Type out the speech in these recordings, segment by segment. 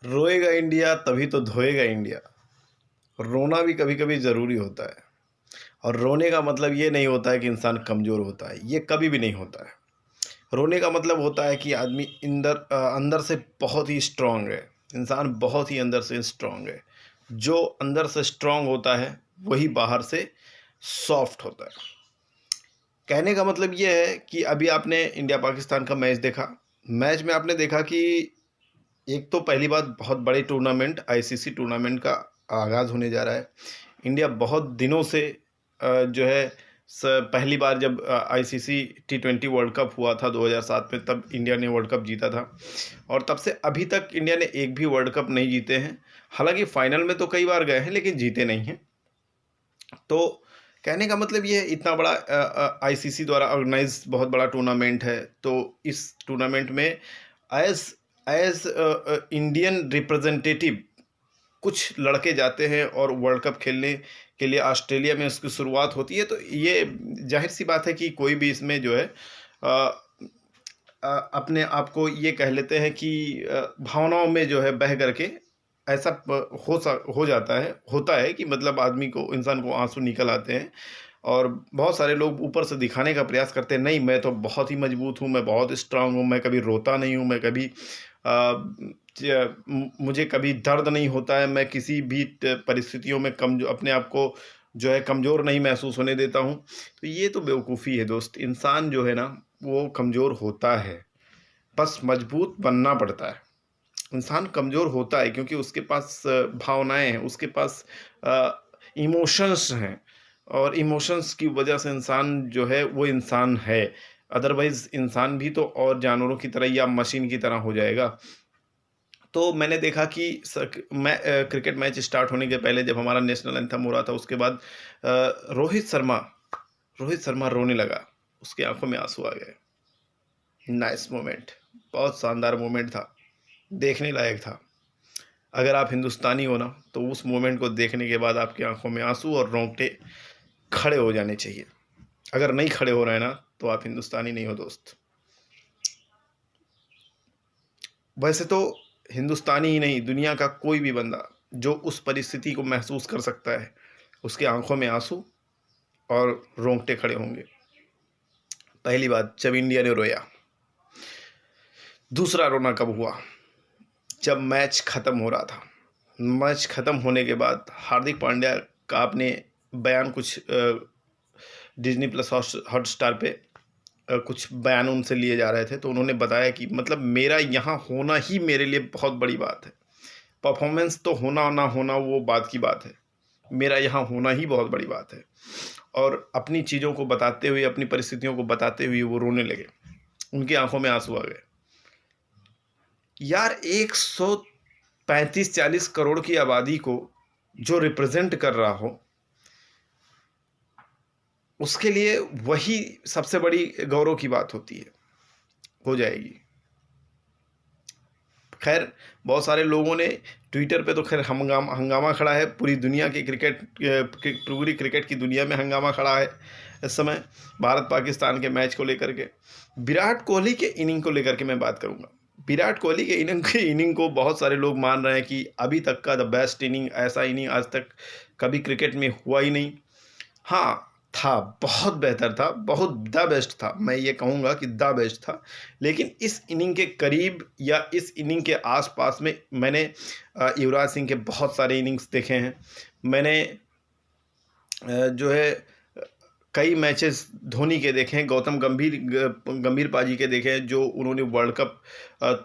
रोएगा India तभी तो धोएगा India. रोना भी कभी कभी ज़रूरी होता है। और रोने का मतलब ये नहीं होता है कि इंसान कमज़ोर होता है, ये कभी भी नहीं होता है। रोने का मतलब होता है कि आदमी अंदर से बहुत ही स्ट्रांग है। इंसान बहुत ही अंदर से स्ट्रांग है। जो अंदर से स्ट्रांग होता है वही बाहर से सॉफ्ट होता है। कहने का मतलब ये है कि अभी आपने इंडिया पाकिस्तान का मैच देखा। मैच में आपने देखा कि एक तो पहली बात, बहुत बड़े टूर्नामेंट, आईसीसी टूर्नामेंट का आगाज़ होने जा रहा है। इंडिया बहुत दिनों से जो है पहली बार जब आईसीसी टी20 वर्ल्ड कप हुआ था 2007 में, तब इंडिया ने वर्ल्ड कप जीता था। और तब से अभी तक इंडिया ने एक भी वर्ल्ड कप नहीं जीते हैं। हालांकि फाइनल में तो कई बार गए हैं लेकिन जीते नहीं हैं। तो कहने का मतलब ये है, इतना बड़ा आईसीसी द्वारा ऑर्गेनाइज बहुत बड़ा टूर्नामेंट है। तो इस टूर्नामेंट में एज एज इंडियन रिप्रेजेंटेटिव कुछ लड़के जाते हैं और वर्ल्ड कप खेलने के लिए ऑस्ट्रेलिया में उसकी शुरुआत होती है। तो ये जाहिर सी बात है कि कोई भी इसमें जो है अपने आप को ये कह लेते हैं कि भावनाओं में जो है बह करके ऐसा हो जाता है, होता है कि मतलब आदमी को, इंसान को आंसू निकल आते हैं। और बहुत सारे लोग ऊपर से दिखाने का प्रयास करते हैं, नहीं मैं तो बहुत ही मजबूत हूँ, मैं बहुत स्ट्रांग हूँ, मैं कभी रोता नहीं हूँ, मैं कभी मुझे कभी दर्द नहीं होता है, मैं किसी भी परिस्थितियों में अपने आप को जो है कमज़ोर नहीं महसूस होने देता हूँ। तो ये तो बेवकूफ़ी है दोस्त। इंसान जो है ना, वो कमज़ोर होता है, बस मजबूत बनना पड़ता है। इंसान कमज़ोर होता है क्योंकि उसके पास भावनाएं हैं, उसके पास इमोशंस हैं। और इमोशंस की वजह से इंसान जो है वो इंसान है। अदरवाइज़ इंसान भी तो और जानवरों की तरह या मशीन की तरह हो जाएगा। तो मैंने देखा कि क्रिकेट मैच स्टार्ट होने के पहले जब हमारा नेशनल एंथम हो रहा था, उसके बाद रोहित शर्मा रोहित शर्मा रोने लगा। उसकी आंखों में आंसू आ गए। नाइस मोमेंट, बहुत शानदार मोमेंट था, देखने लायक था। अगर आप हिंदुस्तानी हो ना, तो उस मोमेंट को देखने के बाद आपकी आंखों में आंसू और रोंगटे खड़े हो जाने चाहिए। अगर नहीं खड़े हो रहे हैं ना, तो आप हिंदुस्तानी नहीं हो दोस्त। वैसे तो हिंदुस्तानी ही नहीं, दुनिया का कोई भी बंदा जो उस परिस्थिति को महसूस कर सकता है, उसके आंखों में आंसू और रोंगटे खड़े होंगे। पहली बात, जब इंडिया ने रोया। दूसरा रोना कब हुआ? जब मैच ख़त्म हो रहा था। मैच ख़त्म होने के बाद हार्दिक पांड्या का आपने बयान कुछ डिज्नी प्लस हॉटस्टार पे कुछ बयान उनसे लिए जा रहे थे, तो उन्होंने बताया कि मतलब मेरा यहाँ होना ही मेरे लिए बहुत बड़ी बात है। परफॉर्मेंस तो होना ना होना वो बात की बात है, मेरा यहाँ होना ही बहुत बड़ी बात है। और अपनी चीज़ों को बताते हुए, अपनी परिस्थितियों को बताते हुए वो रोने लगे, उनकी आंखों में आंसू आ गए। यार, 135-40 करोड़ की आबादी को जो रिप्रेजेंट कर रहा हो, उसके लिए वही सबसे बड़ी गौरव की बात होती है, हो जाएगी। खैर, बहुत सारे लोगों ने ट्विटर पे तो खैर हंगामा खड़ा है। पूरी दुनिया की पूरी क्रिकेट की दुनिया में हंगामा खड़ा है इस समय भारत पाकिस्तान के मैच को लेकर के। विराट कोहली के इनिंग को लेकर के मैं बात करूंगा। विराट कोहली के इनिंग को बहुत सारे लोग मान रहे हैं कि अभी तक का द बेस्ट इनिंग, ऐसा इनिंग आज तक कभी क्रिकेट में हुआ ही नहीं। हाँ, था, बहुत बेहतर था, बहुत द बेस्ट था, मैं ये कहूँगा कि द बेस्ट था। लेकिन इस इनिंग के करीब या इस इनिंग के आसपास में मैंने युवराज सिंह के बहुत सारे इनिंग्स देखे हैं। मैंने जो है कई मैचेस धोनी के देखे हैं, गौतम गंभीर पाजी के देखे हैं, जो उन्होंने वर्ल्ड कप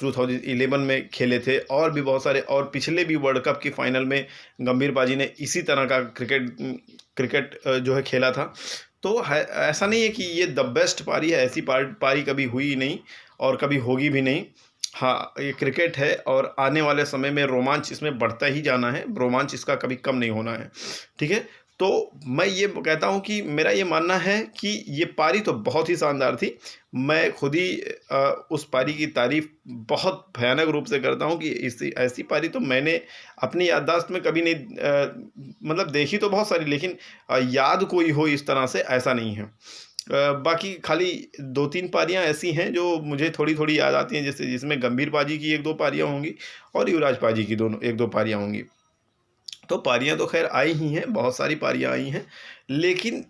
2011 में खेले थे। और भी बहुत सारे, और पिछले भी वर्ल्ड कप की फाइनल में गंभीर पाजी ने इसी तरह का क्रिकेट जो है खेला था। तो ऐसा नहीं है कि ये द बेस्ट पारी है, ऐसी पारी कभी हुई ही नहीं और कभी होगी भी नहीं। हाँ, ये क्रिकेट है और आने वाले समय में रोमांच इसमें बढ़ता ही जाना है, रोमांच इसका कभी कम नहीं होना है। ठीक है, तो मैं ये कहता हूँ कि मेरा ये मानना है कि ये पारी तो बहुत ही शानदार थी। मैं खुद ही उस पारी की तारीफ बहुत भयानक रूप से करता हूँ कि ऐसी पारी तो मैंने अपनी याददाश्त में कभी नहीं, मतलब देखी तो बहुत सारी, लेकिन याद कोई हो इस तरह से, ऐसा नहीं है। बाकी खाली 2-3 पारियाँ ऐसी हैं जो मुझे थोड़ी-थोड़ी याद आती हैं, जैसे जिसमें गंभीर पाजी की 1-2 पारियाँ होंगी और युवराज पाजी की दोनों 1-2 पारियाँ होंगी। तो पारियाँ तो ख़ैर आई ही हैं, बहुत सारी पारियाँ आई हैं, लेकिन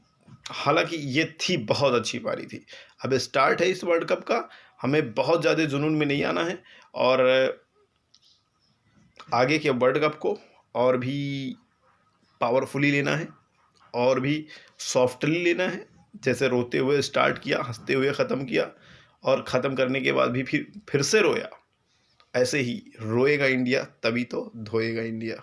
हालाँकि ये थी बहुत अच्छी पारी थी। अब स्टार्ट है इस वर्ल्ड कप का, हमें बहुत ज़्यादा जुनून में नहीं आना है और आगे के वर्ल्ड कप को और भी पावरफुली लेना है और भी सॉफ्टली लेना है। जैसे रोते हुए स्टार्ट किया, हँसते हुए ख़त्म किया और ख़त्म करने के बाद भी फिर से रोया। ऐसे ही रोएगा इंडिया, तभी तो धोएगा इंडिया।